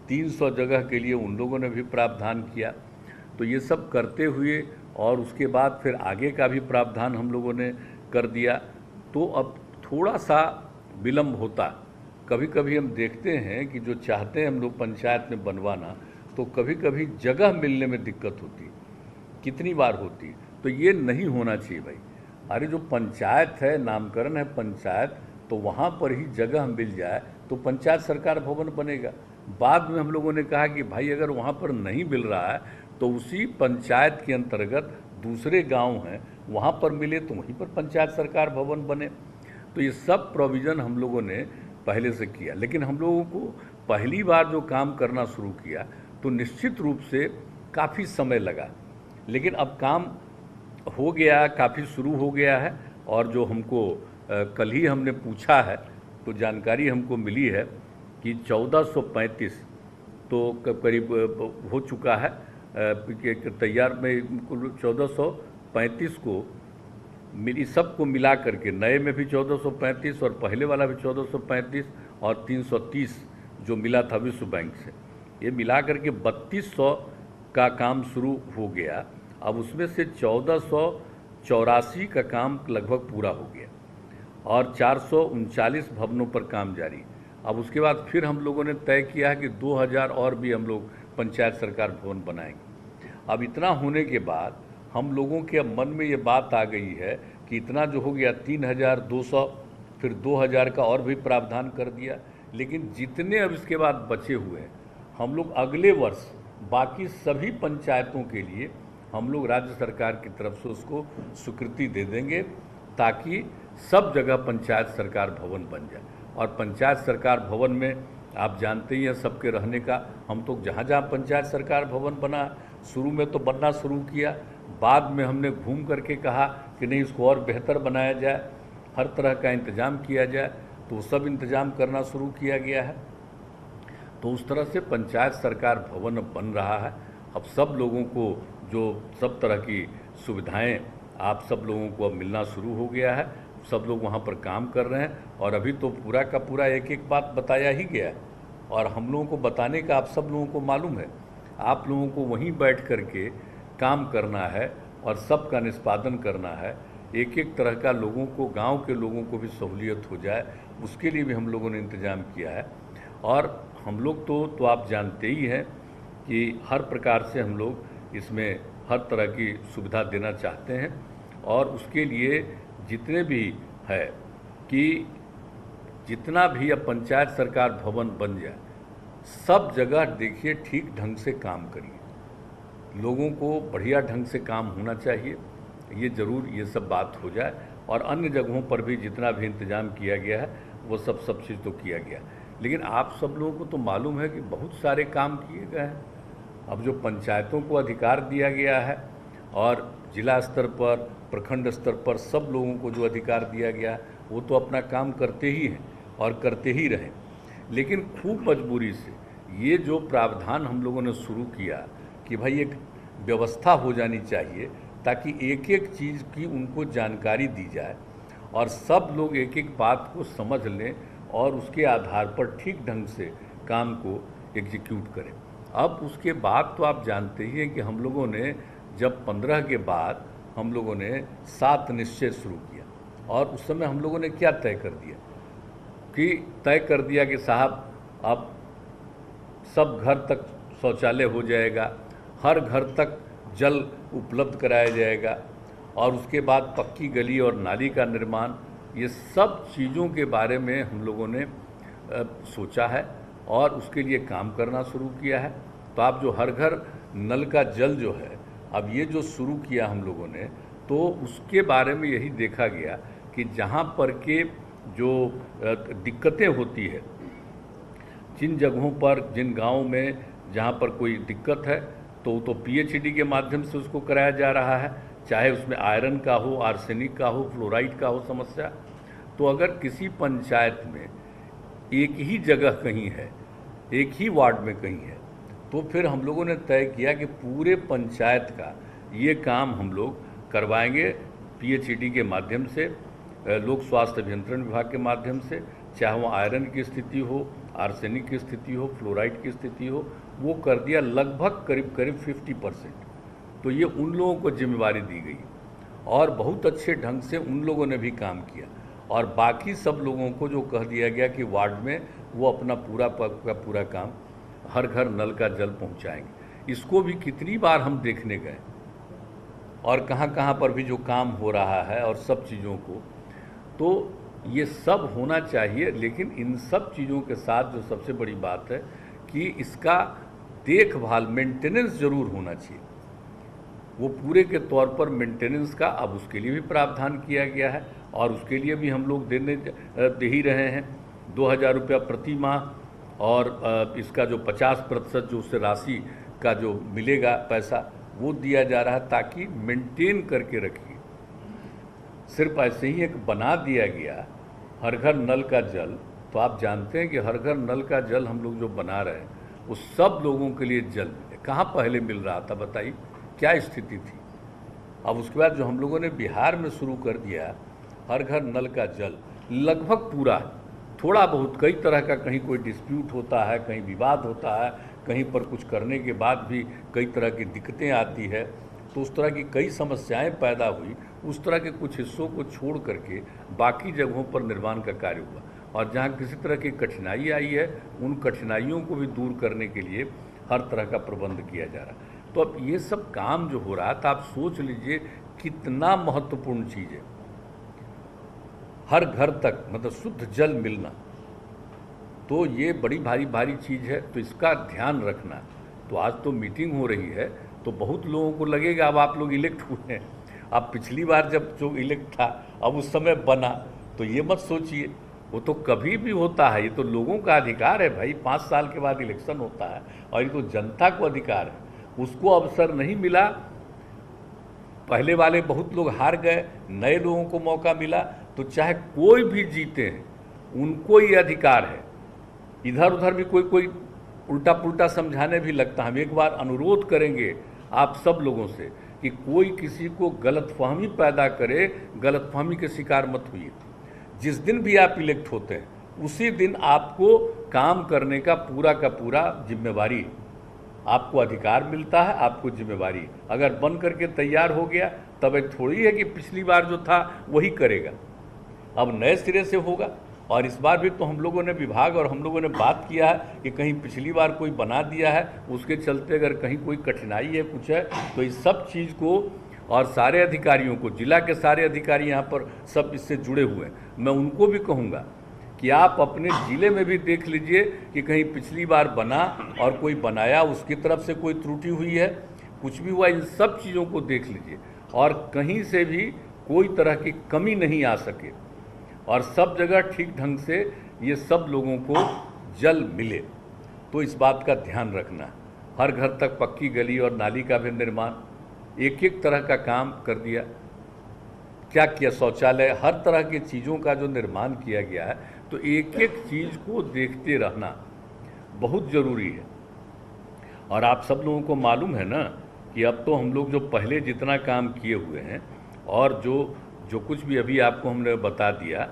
300 जगह के लिए उन लोगों ने भी प्रावधान किया। तो ये सब करते हुए और उसके बाद फिर आगे का भी प्रावधान हम लोगों ने कर दिया। तो अब थोड़ा सा विलम्ब होता, कभी कभी हम देखते हैं कि जो चाहते हैं हम लोग पंचायत में बनवाना, तो कभी कभी जगह मिलने में दिक्कत होती, कितनी बार होती। तो ये नहीं होना चाहिए भाई। अरे जो पंचायत है, नामकरण है पंचायत, तो वहाँ पर ही जगह मिल जाए तो पंचायत सरकार भवन बनेगा। बाद में हम लोगों ने कहा कि भाई अगर वहाँ पर नहीं मिल रहा है तो उसी पंचायत के अंतर्गत दूसरे गांव हैं, वहाँ पर मिले तो वहीं पर पंचायत सरकार भवन बने। तो ये सब प्रोविज़न हम लोगों ने पहले से किया। लेकिन हम लोगों को पहली बार जो काम करना शुरू किया तो निश्चित रूप से काफ़ी समय लगा, लेकिन अब काम हो गया, काफ़ी शुरू हो गया है। और जो हमको कल ही हमने पूछा है तो जानकारी हमको मिली है कि 1435 तो करीब हो चुका है, तैयार में कुल 1435 को मिली, सबको मिला करके नए में भी 1435 और पहले वाला भी 1435 और 330 जो मिला था विश्व बैंक से, ये मिला करके 3200 का काम शुरू हो गया। अब उसमें से 1484 का काम लगभग पूरा हो गया और 439 भवनों पर काम जारी। अब उसके बाद फिर हम लोगों ने तय किया है कि 2000 और भी हम लोग पंचायत सरकार भवन बनाएंगे। अब इतना होने के बाद हम लोगों के मन में ये बात आ गई है कि इतना जो हो गया 3200, फिर 2000 का और भी प्रावधान कर दिया। लेकिन जितने अब इसके बाद बचे हुए हैं, हम लोग अगले वर्ष बाकी सभी पंचायतों के लिए हम लोग राज्य सरकार की तरफ से उसको स्वीकृति दे देंगे, ताकि सब जगह पंचायत सरकार भवन बन जाए। और पंचायत सरकार भवन में आप जानते ही हैं सबके रहने का, हम तो जहाँ जहाँ पंचायत सरकार भवन बना, शुरू में तो बनना शुरू किया, बाद में हमने घूम करके कहा कि नहीं इसको और बेहतर बनाया जाए, हर तरह का इंतज़ाम किया जाए, तो सब इंतज़ाम करना शुरू किया गया है। तो उस तरह से पंचायत सरकार भवन अब बन रहा है। अब सब लोगों को जो सब तरह की सुविधाएं आप सब लोगों को अब मिलना शुरू हो गया है, सब लोग वहाँ पर काम कर रहे हैं। और अभी तो पूरा का पूरा एक एक बात बताया ही गया है, और हम लोगों को बताने का आप सब लोगों को मालूम है। आप लोगों को वहीं बैठ कर के काम करना है और सबका निष्पादन करना है। एक एक तरह का लोगों को, गांव के लोगों को भी सहूलियत हो जाए, उसके लिए भी हम लोगों ने इंतज़ाम किया है। और हम लोग तो आप जानते ही हैं कि हर प्रकार से हम लोग इसमें हर तरह की सुविधा देना चाहते हैं। और उसके लिए जितने भी है कि जितना भी अब पंचायत सरकार भवन बन जाए, सब जगह देखिए ठीक ढंग से काम करिए, लोगों को बढ़िया ढंग से काम होना चाहिए, ये ज़रूर ये सब बात हो जाए। और अन्य जगहों पर भी जितना भी इंतज़ाम किया गया है वो सब चीज़ तो किया गया। लेकिन आप सब लोगों को तो मालूम है कि बहुत सारे काम किए गए हैं। अब जो पंचायतों को अधिकार दिया गया है और जिला स्तर पर, प्रखंड स्तर पर सब लोगों को जो अधिकार दिया गया है, वो तो अपना काम करते ही हैं और करते ही रहें। लेकिन खूब मजबूरी से ये जो प्रावधान हम लोगों ने शुरू किया कि भाई एक व्यवस्था हो जानी चाहिए, ताकि एक एक चीज़ की उनको जानकारी दी जाए और सब लोग एक एक बात को समझ लें और उसके आधार पर ठीक ढंग से काम को एग्जीक्यूट करें। अब उसके बाद तो आप जानते ही हैं कि हम लोगों ने जब 15 के बाद हम लोगों ने 7 निश्चय शुरू किया, और उस समय हम लोगों ने क्या तय कर दिया कि साहब अब सब घर तक शौचालय हो जाएगा, हर घर तक जल उपलब्ध कराया जाएगा, और उसके बाद पक्की गली और नाली का निर्माण, ये सब चीज़ों के बारे में हम लोगों ने सोचा है और उसके लिए काम करना शुरू किया है। तो आप जो हर घर नल का जल जो है, अब ये जो शुरू किया हम लोगों ने, तो उसके बारे में यही देखा गया कि जहाँ पर के जो दिक्कतें होती है, जिन जगहों पर, जिन गाँव में जहाँ पर कोई दिक्कत है, तो पीएचईडी के माध्यम से उसको कराया जा रहा है, चाहे उसमें आयरन का हो, आर्सेनिक का हो, फ्लोराइड का हो समस्या। तो अगर किसी पंचायत में एक ही जगह कहीं है, एक ही वार्ड में कहीं है, तो फिर हम लोगों ने तय किया कि पूरे पंचायत का ये काम हम लोग करवाएंगे पीएचईडी के माध्यम से, लोक स्वास्थ्य अभियंत्रण विभाग के माध्यम से, चाहे वहाँ आयरन की स्थिति हो, आर्सेनिक की स्थिति हो, फ्लोराइड की स्थिति हो, वो कर दिया लगभग करीब करीब 50%। तो ये उन लोगों को जिम्मेवारी दी गई और बहुत अच्छे ढंग से उन लोगों ने भी काम किया, और बाकी सब लोगों को जो कह दिया गया कि वार्ड में वो अपना पूरा काम हर घर नल का जल पहुंचाएंगे। इसको भी कितनी बार हम देखने गए और कहाँ पर भी जो काम हो रहा है और सब चीज़ों को, तो ये सब होना चाहिए। लेकिन इन सब चीज़ों के साथ जो सबसे बड़ी बात है कि इसका देखभाल, मेंटेनेंस ज़रूर होना चाहिए। वो पूरे के तौर पर मेंटेनेंस का अब उसके लिए भी प्रावधान किया गया है, और उसके लिए भी हम लोग दे ही रहे हैं 2000 रुपया प्रति माह, और इसका जो 50% जो उससे राशि का जो मिलेगा पैसा वो दिया जा रहा है, ताकि मेंटेन करके रखिए। सिर्फ ऐसे ही एक बना दिया गया हर घर नल का जल, तो आप जानते हैं कि हर घर नल का जल हम लोग जो बना रहे हैं वो सब लोगों के लिए जल मिले। कहाँ पहले मिल रहा था बताइए, क्या स्थिति थी? अब उसके बाद जो हम लोगों ने बिहार में शुरू कर दिया हर घर नल का जल, लगभग पूरा, थोड़ा बहुत कई तरह का कहीं कोई डिस्प्यूट होता है, कहीं विवाद होता है, कहीं पर कुछ करने के बाद भी कई तरह की दिक्कतें आती है, तो उस तरह की कई समस्याएं पैदा हुई। उस तरह के कुछ हिस्सों को छोड़ करके बाकी जगहों पर निर्माण का कार्य हुआ, और जहाँ किसी तरह की कठिनाई आई है उन कठिनाइयों को भी दूर करने के लिए हर तरह का प्रबंध किया जा रहा है। तो अब ये सब काम जो हो रहा है, तो आप सोच लीजिए कितना महत्वपूर्ण चीज़ है हर घर तक मतलब शुद्ध जल मिलना, तो ये बड़ी भारी चीज़ है। तो इसका ध्यान रखना। तो आज तो मीटिंग हो रही है, तो बहुत लोगों को लगेगा अब आप लोग इलेक्ट हुए हैं, अब पिछली बार जब जो इलेक्ट था अब उस समय बना, तो ये मत सोचिए, वो तो कभी भी होता है, ये तो लोगों का अधिकार है भाई। 5 साल के बाद इलेक्शन होता है और ये तो जनता को अधिकार है। उसको अवसर नहीं मिला, पहले वाले बहुत लोग हार गए, नए लोगों को मौका मिला, तो चाहे कोई भी जीते उनको ये अधिकार है। इधर उधर भी कोई उल्टा पुल्टा समझाने भी लगता। हम एक बार अनुरोध करेंगे आप सब लोगों से कि कोई किसी को गलतफहमी पैदा करे, गलतफहमी के शिकार मत हुई। जिस दिन भी आप इलेक्ट होते हैं उसी दिन आपको काम करने का पूरा जिम्मेवारी, आपको अधिकार मिलता है, आपको जिम्मेवारी। अगर बन करके तैयार हो गया तब एक थोड़ी है कि पिछली बार जो था वही करेगा, अब नए सिरे से होगा। और इस बार भी तो हम लोगों ने विभाग और हम लोगों ने बात किया है कि कहीं पिछली बार कोई बना दिया है, उसके चलते अगर कहीं कोई कठिनाई है, कुछ है, तो इस सब चीज़ को और सारे अधिकारियों को, जिला के सारे अधिकारी यहाँ पर सब इससे जुड़े हुए हैं, मैं उनको भी कहूँगा कि आप अपने ज़िले में भी देख लीजिए कि कहीं पिछली बार बना और कोई बनाया उसकी तरफ से कोई त्रुटि हुई है, कुछ भी हुआ, इन सब चीज़ों को देख लीजिए और कहीं से भी कोई तरह की कमी नहीं आ सके और सब जगह ठीक ढंग से ये सब लोगों को जल मिले। तो इस बात का ध्यान रखना। हर घर तक पक्की गली और नाली का भी निर्माण, एक तरह का काम कर दिया। क्या किया, शौचालय, हर तरह की चीज़ों का जो निर्माण किया गया है। तो एक चीज़ को देखते रहना बहुत ज़रूरी है। और आप सब लोगों को मालूम है ना कि अब तो हम लोग जो पहले जितना काम किए हुए हैं और जो कुछ भी अभी आपको हमने बता दिया,